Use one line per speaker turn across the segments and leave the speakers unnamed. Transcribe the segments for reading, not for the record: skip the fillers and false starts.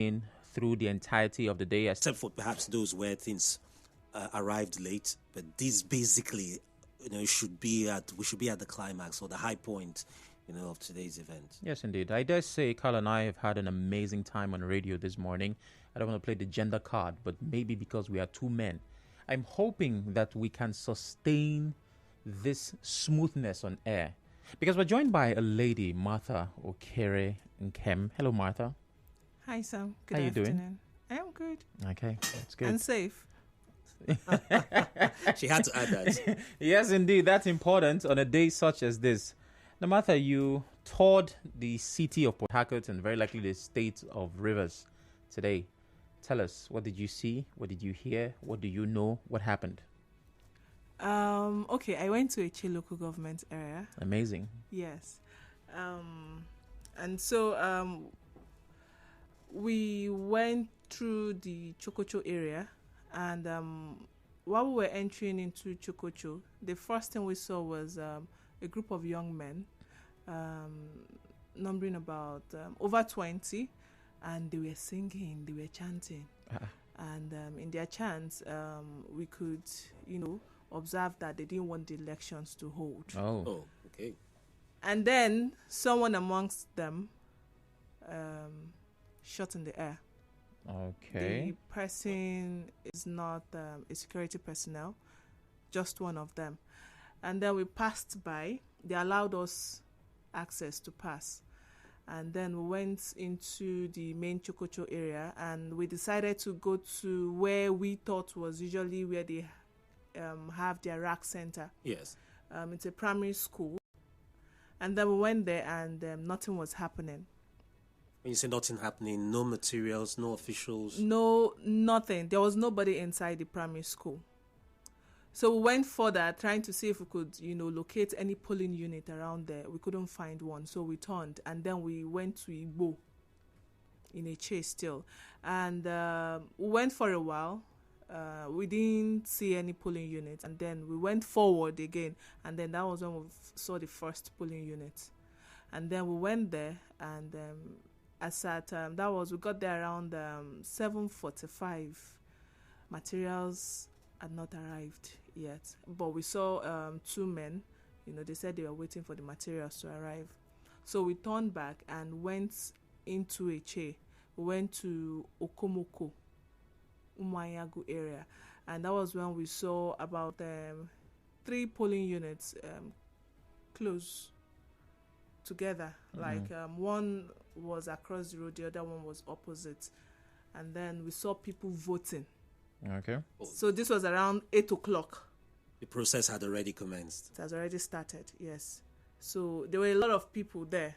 in through the entirety of the day.
Except for perhaps those where things arrived late, but this basically, we should be at the climax or the high point, of today's event.
Yes, indeed. I dare say Carl and I have had an amazing time on radio this morning. I don't want to play the gender card, but maybe because we are two men, I'm hoping that we can sustain this smoothness on air. Because we're joined by a lady, Martha Okere Nkem. Hello, Martha.
Hi, Sam. Good
How
afternoon.
You doing?
I am good.
Okay, that's good.
And safe.
She had to add that.
Yes, indeed. That's important on a day such as this. Now, Martha, you toured the city of Port Harcourt and very likely the state of Rivers today. Tell us, what did you see? What did you hear? What do you know? What happened?
Okay, I went to a local government area.
Amazing.
Yes. And so we went through the Chokocho area, and while we were entering into Chokocho, the first thing we saw was a group of young men, numbering about over 20, and they were singing, they were chanting. And in their chants, we could, observe that they didn't want the elections to hold.
Oh, okay.
And then someone amongst them shot in the air.
Okay.
The person is not a security personnel, just one of them. And then we passed by. They allowed us access to pass. And then we went into the main Chokocho area, and we decided to go to where we thought was usually where they have their rack center.
Yes.
It's a primary school. And then we went there, and nothing was happening.
When you say nothing happening, no materials, no officials?
No, nothing. There was nobody inside the primary school. So we went further, trying to see if we could, locate any polling unit around there. We couldn't find one, so we turned, and then we went to Igbo in a chase still. And we went for a while. We didn't see any polling units, and then we went forward again, and then that was when we saw the first polling unit. And then we went there, and we got there around 7:45. Materials had not arrived yet, but we saw two men. They said they were waiting for the materials to arrive. So we turned back and went into a chair. We went to Okomoko, Umuayagu area, and that was when we saw about 3 polling units close together. Like one was across the road, the other one was opposite, and then we saw people voting.
Okay.
So this was around 8 o'clock.
The process had already commenced.
It has already started, yes. So there were a lot of people there,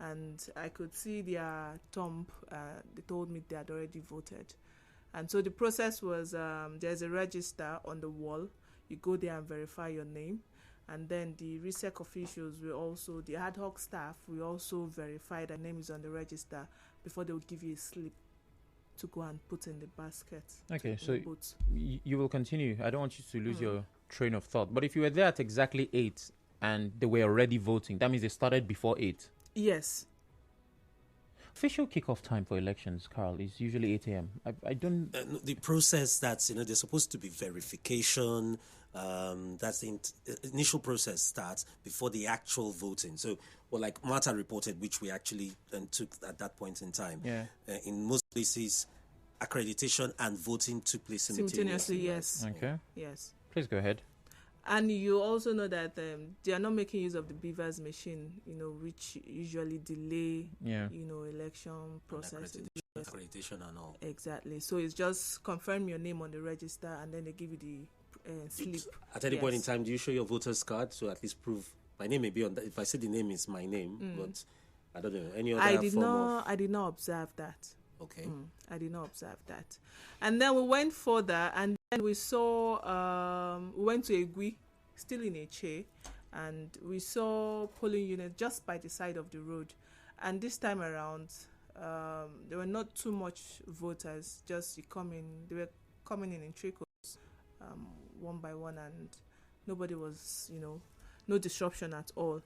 and I could see their thumb. They told me they had already voted. And so the process was, there's a register on the wall. You go there and verify your name. And then the RESEC officials the ad hoc staff, we also verify that name is on the register before they will give you a slip to go and put in the basket.
Okay, so you will continue. I don't want you to lose your train of thought. But if you were there at exactly 8 and they were already voting, that means they started before 8?
Yes.
Official kickoff time for elections, Carl, is usually 8 a.m. I don't...
the process that's, there's supposed to be verification. That's the initial process starts before the actual voting. So, like Martha reported, which we actually took at that point in time.
Yeah.
In most places, accreditation and voting took place
simultaneously. Yes.
Okay.
Yes.
Please go ahead.
And you also know that they are not making use of the beavers machine, which usually delay, election processes.
Accreditation and all.
Exactly. So it's just confirm your name on the register, and then they give you the slip.
At any point in time, do you show your voter's card to at least prove my name may be on that? If I say the name is my name, but I don't know any other
I did not observe that.
Okay.
I did not observe that. And then we went further, and then we saw, we went to Egui, still in a chair, and we saw polling units just by the side of the road. And this time around, there were not too much voters, they were coming in trickles, one by one, and nobody was, no disruption at all.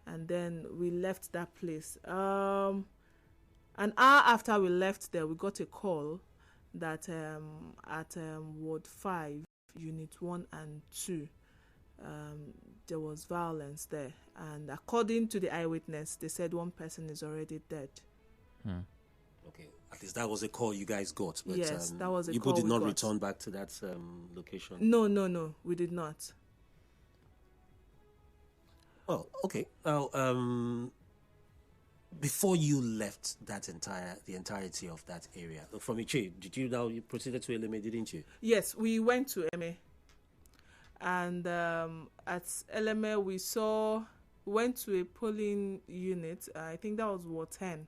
And then we left that place. An hour after we left there, we got a call that at Ward 5, Unit 1 and 2, there was violence there. And according to the eyewitness, they said one person is already dead.
Okay, at least that was a call you guys got. But,
yes, that was a
you
call
did
we
not
got.
return back to that location?
No, we did not.
Oh, okay. Now, before you left the entirety of that area from Iche, you proceeded to Eleme, didn't you?
Yes, we went to Eleme, and at Eleme we went to a polling unit. I think that was Ward 10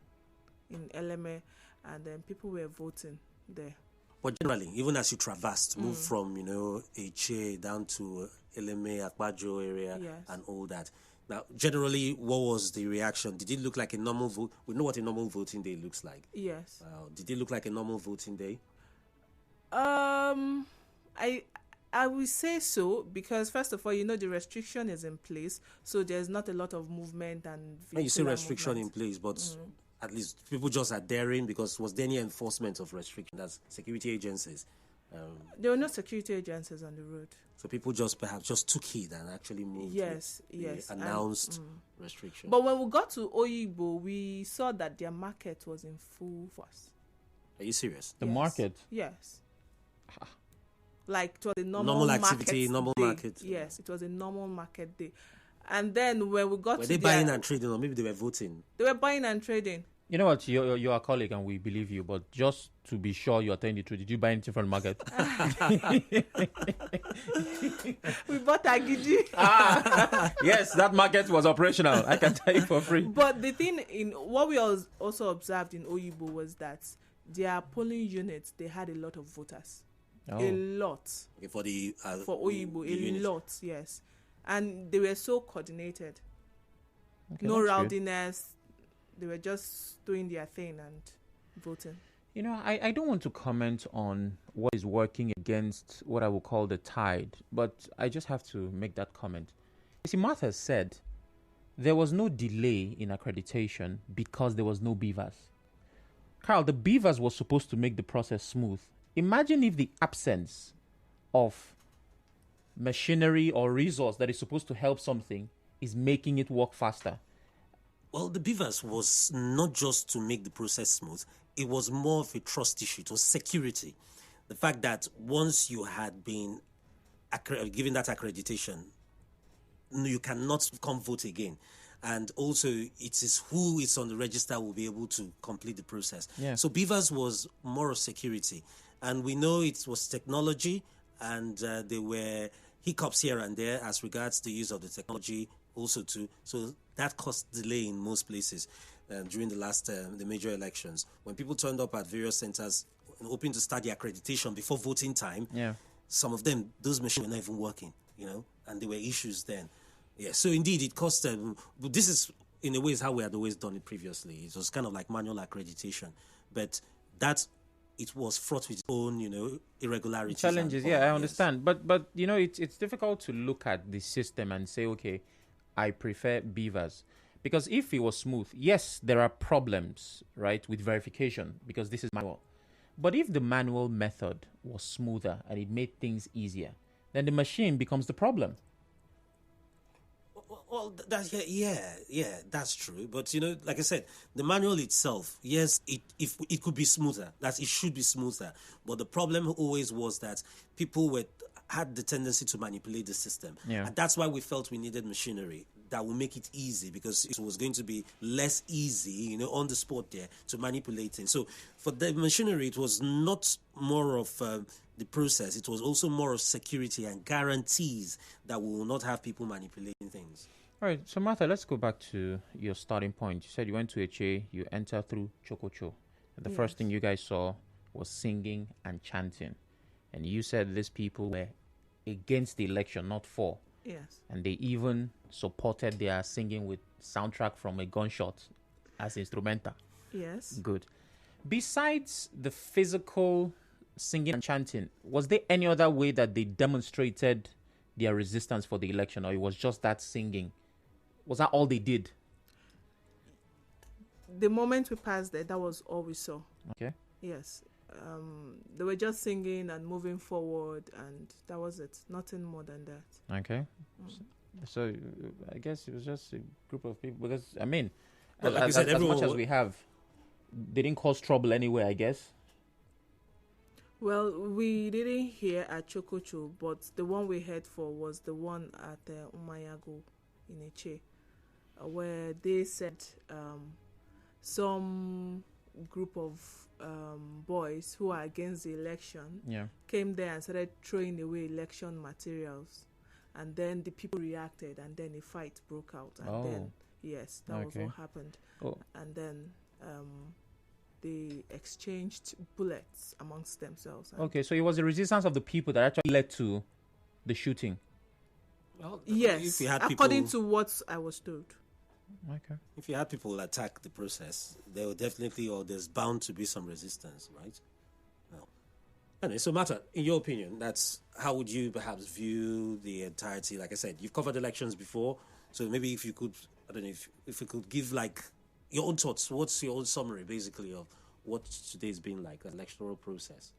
in Eleme, and then people were voting there.
But generally, even as you traversed, moved from Iche down to Eleme, Akbajo area,
Yes.
and all that. Now, generally, what was the reaction? Did it look like a normal vote? We know what a normal voting day looks like.
Yes.
Did it look like a normal voting day?
I will say so, because first of all, the restriction is in place, so there's not a lot of movement and
When you say
vehicular
restriction
movement.
in place, but at least people just are daring, because was there any enforcement of restriction? That's security agencies.
There were no security agencies on the road.
So people perhaps just took heed and actually moved.
Yes,
with
yes.
the
And,
announced restriction.
But when we got to Oyibo, we saw that their market was in full force.
Are you serious?
The
Yes.
market.
Yes. Like it was a normal
activity, normal
day.
market.
Yes, it was a normal market day. And then when we got
Were
to
they buying and trading, or maybe they were voting?
they were buying and trading.
You know what? You're a colleague and we believe you, but just to be sure you're telling the truth, did you buy anything from the market?
We bought agidi.
Yes, that market was operational. I can tell you for free.
But the thing in what we also observed in Oyibo was that their polling units, they had a lot of voters.
Oh.
A lot.
Okay, for the
For Oyibo,
the
a
unit.
lot, yes. And they were so coordinated.
Okay,
No
that's good.
rowdiness. They were just doing their thing and voting.
I don't want to comment on what is working against what I would call the tide, but I just have to make that comment. You see, Martha said there was no delay in accreditation because there was no beavers. Carl, the beavers was supposed to make the process smooth. Imagine if the absence of machinery or resource that is supposed to help something is making it work faster.
Well, the beavers was not just to make the process smooth. It was more of a trust issue. It was security. The fact that once you had been given that accreditation, you cannot come vote again. And also, it is who is on the register will be able to complete the process.
Yeah.
So beavers was more of security. And we know it was technology, and there were hiccups here and there as regards the use of the technology also too. So that caused delay in most places during the major elections. When people turned up at various centers hoping to start the accreditation before voting time, some of them, those machines were not even working, and there were issues then. Yeah, so indeed it caused but this is in a way is how we had always done it previously. It was kind of like manual accreditation, but it was fraught with its own, irregularities.
Challenges, I understand. But it's difficult to look at the system and say, okay, I prefer beavers. Because if it was smooth, yes, there are problems, right, with verification, because this is manual. But if the manual method was smoother and it made things easier, then the machine becomes the problem.
Well, that's true. But like I said, the manual itself, yes, it could be smoother. That it should be smoother. But the problem always was that people had the tendency to manipulate the system, and that's why we felt we needed machinery that will make it easy, because it was going to be less easy, on the spot there to manipulate things. So for the machinery, it was not more of the process. It was also more of security and guarantees that we will not have people manipulating things.
All right, so Martha, let's go back to your starting point. You said you went to Eche, you entered through Chokocho. The first thing you guys saw was singing and chanting. And you said these people were against the election, not for.
Yes.
And they even supported their singing with soundtrack from a gunshot as instrumental.
Yes.
Good. Besides the physical singing and chanting, was there any other way that they demonstrated their resistance for the election, or it was just that singing? Was that all they did?
the moment we passed there, that was all we saw.
Okay.
Yes. They were just singing and moving forward, and that was it. Nothing more than that.
Okay. So I guess it was just a group of people because I mean,
Well, like you said,
as much
everyone
as we have, they didn't cause trouble anywhere. I guess.
Well, we didn't hear at Chokocho, but the one we heard for was the one at Umayago in Eche, where they said some group of boys who are against the election came there and started throwing away election materials. And then the people reacted, and then a fight broke out. And then, yes, that was what happened.
Oh.
And then they exchanged bullets amongst themselves.
Okay, so it was the resistance of the people that actually led to the shooting.
Well,
yes,
if you had
according
people,
to what I was told.
Okay.
if you had people attack the process, there will definitely, or there's bound to be some resistance, right? Well, anyway, so Martha, in your opinion, that's how would you perhaps view the entirety? Like I said, you've covered elections before, so maybe if you could, I don't know, if you could give like your own thoughts. What's your own summary, basically, of what today's been like, the electoral process?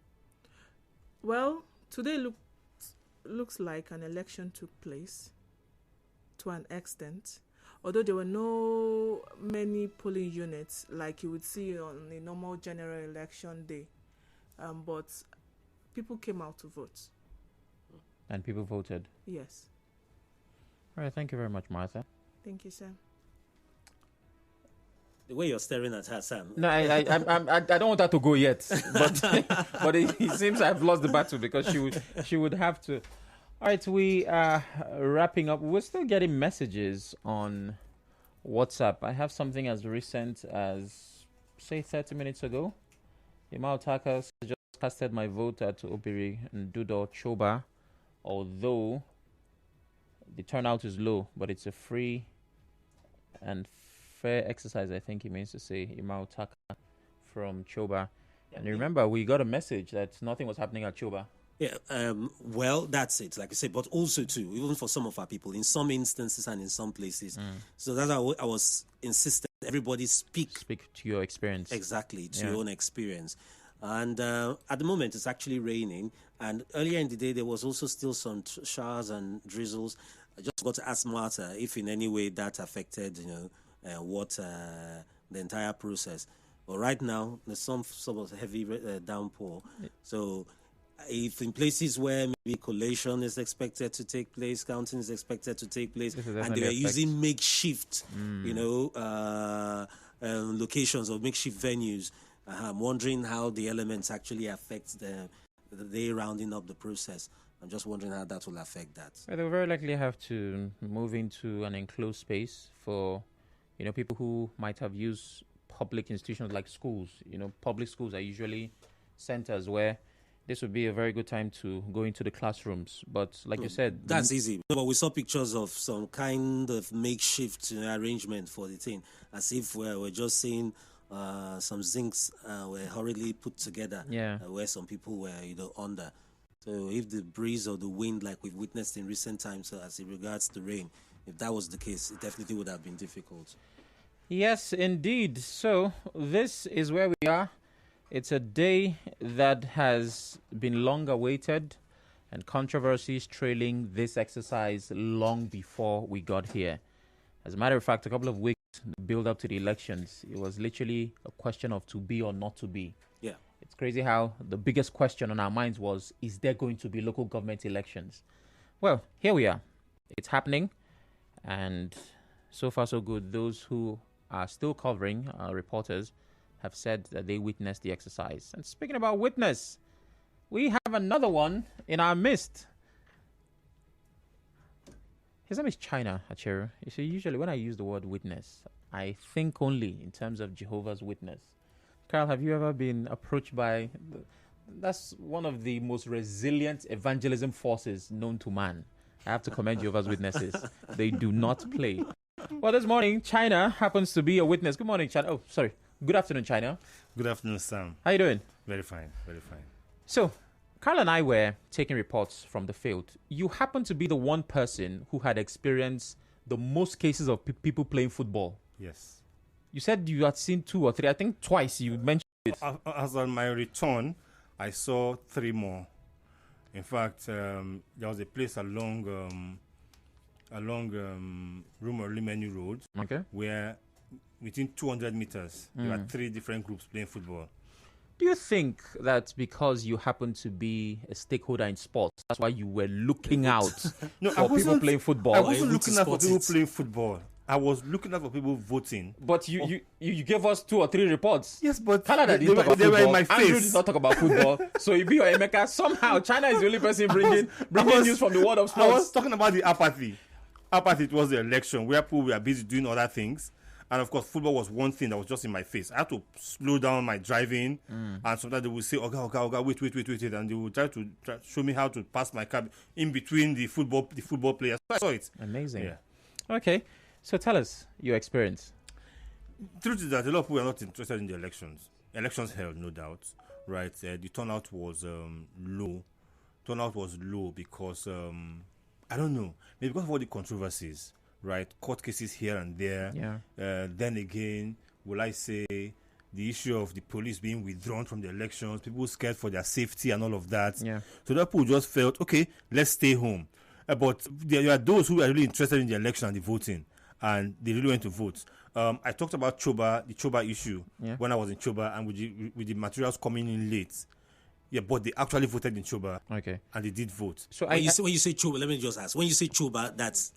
Well, today looks like an election took place to an extent, although there were no many polling units like you would see on a normal general election day, but people came out to vote.
And people voted.
Yes.
All right. Thank you very much, Martha.
Thank you, sir.
The way you're staring at her, Sam.
No, I don't want her to go yet, but it seems I've lost the battle because she would have to. All right, we are wrapping up. We're still getting messages on WhatsApp. I have something as recent as, say, 30 minutes ago. Imal Takas just casted my vote at Obiri and Dudo Choba, although the turnout is low, but it's a free and fair exercise, I think he means to say, Imal Taka from Choba. And remember, we got a message that nothing was happening at Choba.
Yeah, well, that's it, like I said, but also, too, even for some of our people, in some instances and in some places. So that's how I was insistent, everybody speak
to your experience.
Exactly, to your own experience. And at the moment, it's actually raining. And earlier in the day, there was also still some showers and drizzles. I just got to ask Martha if in any way that affected, the entire process. But right now, there's some sort of heavy downpour. So if in places where maybe collation is expected to take place, counting is expected to take place, and they are using makeshift, locations or makeshift venues, I'm wondering how the elements actually affect the day rounding up the process. I'm just wondering how that will affect that.
Well, they will very likely have to move into an enclosed space for, people who might have used public institutions like schools. Public schools are usually centers where this would be a very good time to go into the classrooms. But like you said...
That's easy. But we saw pictures of some kind of makeshift arrangement for the thing, as if we're just seeing some zincs were hurriedly put together where some people were under. So if the breeze or the wind, like we've witnessed in recent times, as it regards the rain, if that was the case, it definitely would have been difficult.
Yes, indeed. So this is where we are. It's a day that has been long awaited, and controversies trailing this exercise long before we got here. As a matter of fact, a couple of weeks build up to the elections, it was literally a question of to be or not to be.
Yeah.
It's crazy how the biggest question on our minds was, is there going to be local government elections? Well, here we are. It's happening, and so far so good. Those who are still covering, reporters, have said that they witnessed the exercise. And speaking about witness, we have another one in our midst. His name is China Achero. You see, usually when I use the word witness, I think only in terms of Jehovah's Witness. Carl, have you ever been approached by... That's one of the most resilient evangelism forces known to man. I have to commend Jehovah's Witnesses. They do not play. Well, this morning, China happens to be a witness. Good morning, China. Oh, sorry. Good afternoon, China.
Good afternoon, Sam.
How you doing?
Very fine, very fine.
So, Carl and I were taking reports from the field. You happen to be the one person who had experienced the most cases of people playing football.
Yes.
You said you had seen 2 or 3. I think twice you mentioned it.
As on my return, I saw 3 more. In fact, there was a place along Rumor Menu Road
Okay.
where within 200 meters, there were 3 different groups playing football.
Do you think that because you happen to be a stakeholder in sports, that's why you were looking out
No,
for people playing football?
I wasn't
able
looking
to
out for
spot
people
it.
playing football. I was looking out for people voting.
But you gave us 2 or 3 reports.
Yes, but
Canada
they
didn't talk about
were
football.
in my
Andrew
face.
did not talk about football. So Ibi or Emeka, somehow China is the only person bringing news from the world of
I was
sports.
talking about the apathy. Apathy, it was the election where people were busy doing other things. And of course, football was one thing that was just in my face. I had to slow down my driving. And sometimes they would say, Oga, wait. And they would try to show me how to pass my cab in between the football players. So I saw it.
Amazing.
Yeah.
Okay. So tell us your experience.
Truth is that a lot of people are not interested in the elections. Elections held, no doubt, right? The turnout was low. Turnout was low because I don't know, maybe because of all the controversies, right? Court cases here and there.
Yeah.
Then again, will I say the issue of the police being withdrawn from the elections, people scared for their safety and all of that.
Yeah.
So that people just felt, okay, let's stay home. But there are those who are really interested in the election and the voting, and they really went to vote. I talked about Choba, the Choba issue, when I was in Choba, and with the materials coming in late. Yeah, but they actually voted in Choba.
Okay.
And they did vote.
So
When you say Choba, let me just ask. When you say Choba, that's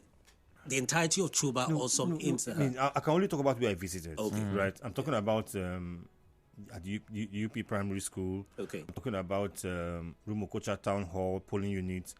the entirety of Choba or some
I can only talk about where I visited.
Okay.
Right. I'm talking about at the UP Primary School.
Okay.
I'm talking about Rumokocha Town Hall polling unit.